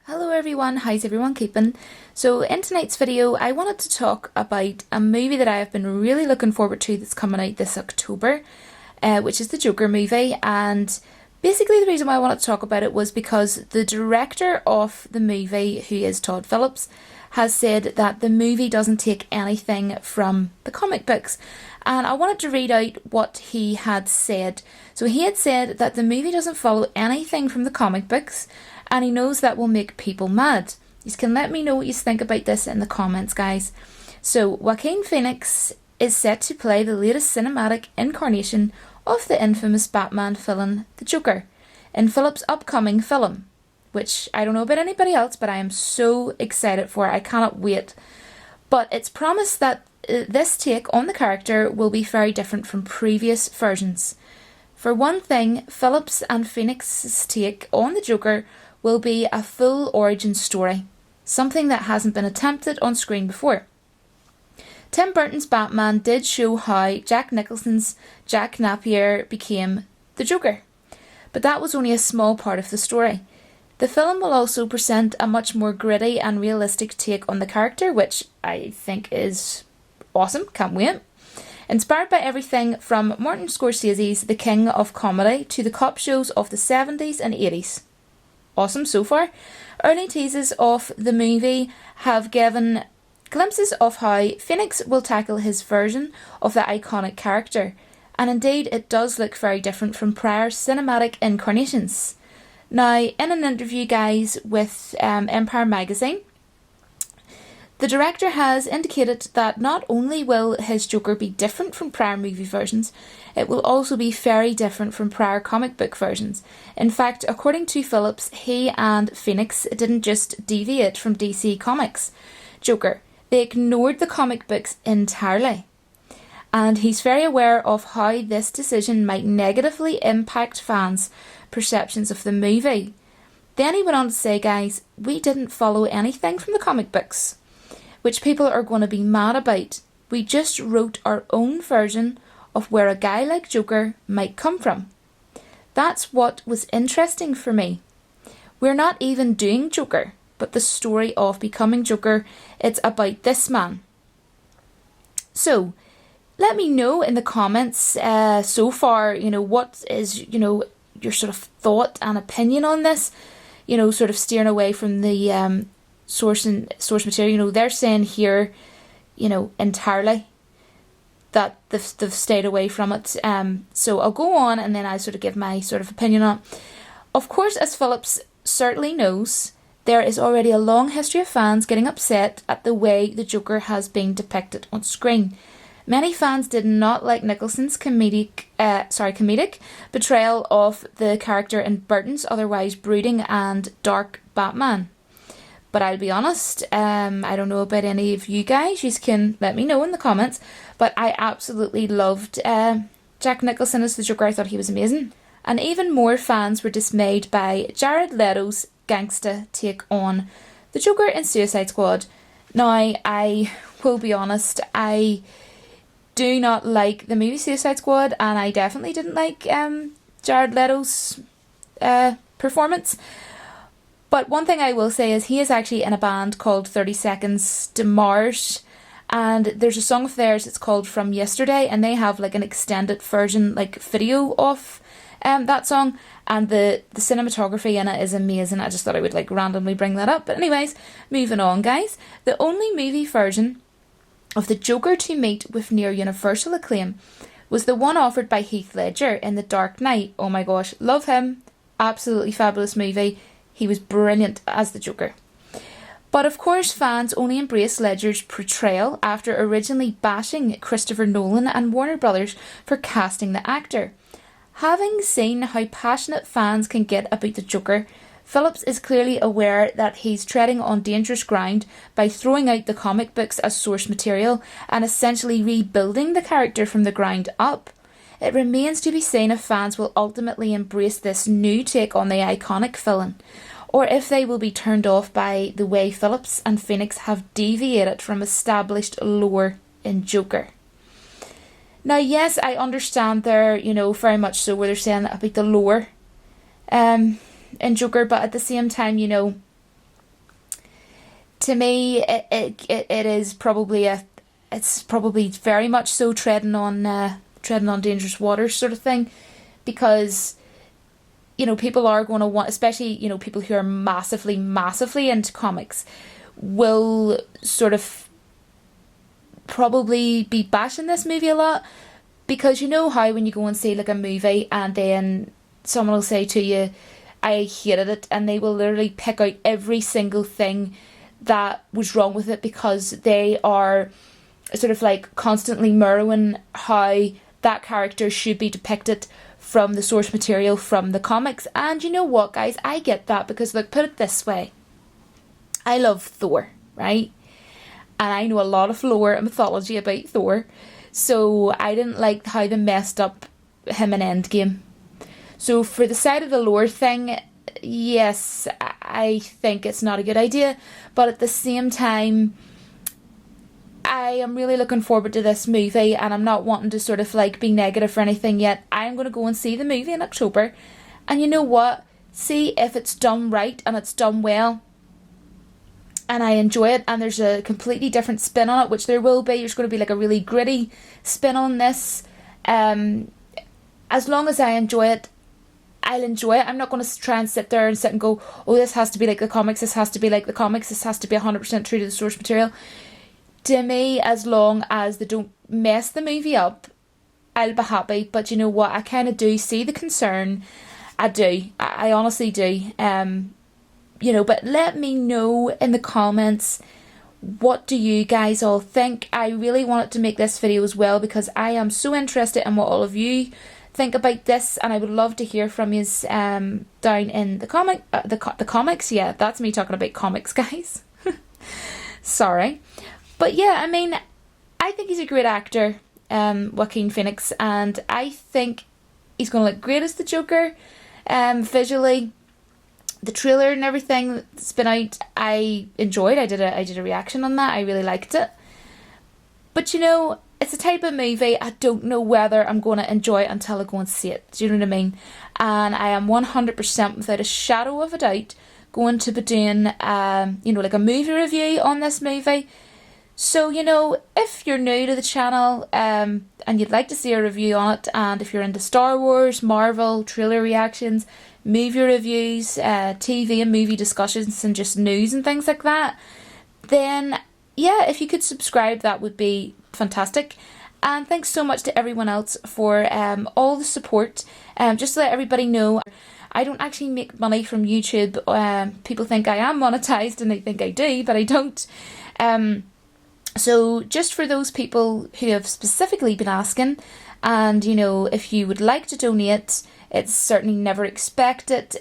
Hello everyone, how's everyone keeping? So in tonight's video I wanted to talk about a movie that I have been really looking forward to that's coming out this October, which is the Joker movie. And basically the reason why I wanted to talk about it was because the director of the movie, who is Todd Phillips, has said that the movie doesn't take anything from the comic books. And I wanted to read out what he had said. So he had said that the movie doesn't follow anything from the comic books, and he knows that will make people mad. You can let me know what you think about this in the comments, guys. So Joaquin Phoenix is set to play the latest cinematic incarnation of the infamous Batman villain, the Joker, in Phillips' upcoming film, which I don't know about anybody else, but I am so excited for it. I cannot wait. But it's promised that this take on the character will be very different from previous versions. For one thing, Phillips and Phoenix's take on the Joker will be a full origin story, something that hasn't been attempted on screen before. Tim Burton's Batman did show how Jack Nicholson's Jack Napier became the Joker, but that was only a small part of the story. The film will also present a much more gritty and realistic take on the character, which I think is awesome, can't wait. Inspired by everything from Martin Scorsese's The King of Comedy to the cop shows of the 70s and 80s. Awesome so far. Early teasers of the movie have given glimpses of how Phoenix will tackle his version of the iconic character, and indeed it does look very different from prior cinematic incarnations. Now, in an interview, guys, with Empire Magazine, the director has indicated that not only will his Joker be different from prior movie versions, it will also be very different from prior comic book versions. In fact, according to Phillips, he and Phoenix didn't just deviate from DC Comics' Joker, they ignored the comic books entirely. And he's very aware of how this decision might negatively impact fans' perceptions of the movie. Then he went on to say, guys, we didn't follow anything from the comic books, which people are going to be mad about. We just wrote our own version of where a guy like Joker might come from. That's what was interesting for me. We're not even doing Joker, but the story of becoming Joker, it's about this man. So, let me know in the comments so far, what is, your sort of thought and opinion on this, sort of steering away from the source material. They're saying here, entirely that they've stayed away from it. So I'll go on and then I sort of give my sort of opinion on it. Of course, as Phillips certainly knows, there is already a long history of fans getting upset at the way the Joker has been depicted on screen. Many fans did not like Nicholson's comedic portrayal of the character in Burton's otherwise brooding and dark Batman. But I'll be honest, I don't know about any of you guys, you can let me know in the comments, but I absolutely loved Jack Nicholson as the Joker. I thought he was amazing. And even more fans were dismayed by Jared Leto's gangsta take on the Joker in Suicide Squad. Now, I will be honest, I do not like the movie Suicide Squad, and I definitely didn't like Jared Leto's performance. But one thing I will say is he is actually in a band called 30 Seconds to Mars, and there's a song of theirs, it's called From Yesterday, and they have like an extended version, like video of that song, and the cinematography in it is amazing. I just thought I would like randomly bring that up. But anyways, moving on, guys. The only movie version of the Joker to meet with near universal acclaim was the one offered by Heath Ledger in The Dark Knight. Oh my gosh, love him. Absolutely fabulous movie. He was brilliant as the Joker. But of course, fans only embraced Ledger's portrayal after originally bashing Christopher Nolan and Warner Brothers for casting the actor. Having seen how passionate fans can get about the Joker, Phillips is clearly aware that he's treading on dangerous ground by throwing out the comic books as source material and essentially rebuilding the character from the ground up. It remains to be seen if fans will ultimately embrace this new take on the iconic villain, or if they will be turned off by the way Phillips and Phoenix have deviated from established lore in Joker. Now, yes, I understand there, very much so, where they're saying about the lore in Joker, but at the same time, to me, it is probably it's probably very much so treading on dangerous waters sort of thing, because people are going to want, especially people who are massively into comics, will sort of probably be bashing this movie a lot, because you know how when you go and see like a movie and then someone will say to you, I hated it, and they will literally pick out every single thing that was wrong with it because they are sort of like constantly mirroring how that character should be depicted from the source material from the comics. And you know what, guys, I get that, because look, put it this way, I love Thor, right? And I know a lot of lore and mythology about Thor, so I didn't like how they messed up him in Endgame. So for the side of the lore thing, yes, I think it's not a good idea, but at the same time, I am really looking forward to this movie, and I'm not wanting to sort of like be negative or anything yet. I'm going to go and see the movie in October, and you know what? See if it's done right and it's done well, and I enjoy it, and there's a completely different spin on it, which there will be. There's going to be like a really gritty spin on this. As long as I enjoy it, I'll enjoy it. I'm not going to try and sit and go, oh, this has to be like the comics, this has to be like the comics, this has to be 100% true to the source material. To me, as long as they don't mess the movie up, I'll be happy. But you know what? I kind of do see the concern. I do. I honestly do. But let me know in the comments, what do you guys all think? I really wanted to make this video as well because I am so interested in what all of you think about this, and I would love to hear from you down in the comics. Yeah, that's me talking about comics, guys. Sorry. But yeah, I mean, I think he's a great actor, Joaquin Phoenix, and I think he's going to look great as the Joker. Visually, the trailer and everything that's been out, I enjoyed. I did a reaction on that. I really liked it. But it's a type of movie I don't know whether I'm going to enjoy it until I go and see it. Do you know what I mean? And I am 100% without a shadow of a doubt going to be doing, like a movie review on this movie. So, if you're new to the channel and you'd like to see a review on it, and if you're into Star Wars, Marvel, trailer reactions, movie reviews, TV and movie discussions, and just news and things like that, then yeah, if you could subscribe, that would be fantastic. And thanks so much to everyone else for all the support. Just to let everybody know, I don't actually make money from YouTube. People think I am monetized, and they think I do, but I don't. So just for those people who have specifically been asking, and if you would like to donate, it's certainly never expected,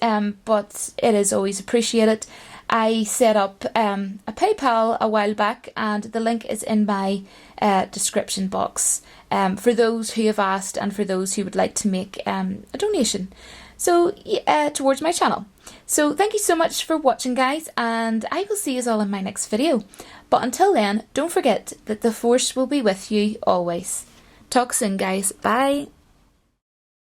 but it is always appreciated. I set up a PayPal a while back, and the link is in my description box for those who have asked and for those who would like to make a donation towards my channel. So thank you so much for watching, guys, and I will see you all in my next video. But until then, don't forget that the Force will be with you always. Talk soon, guys. Bye.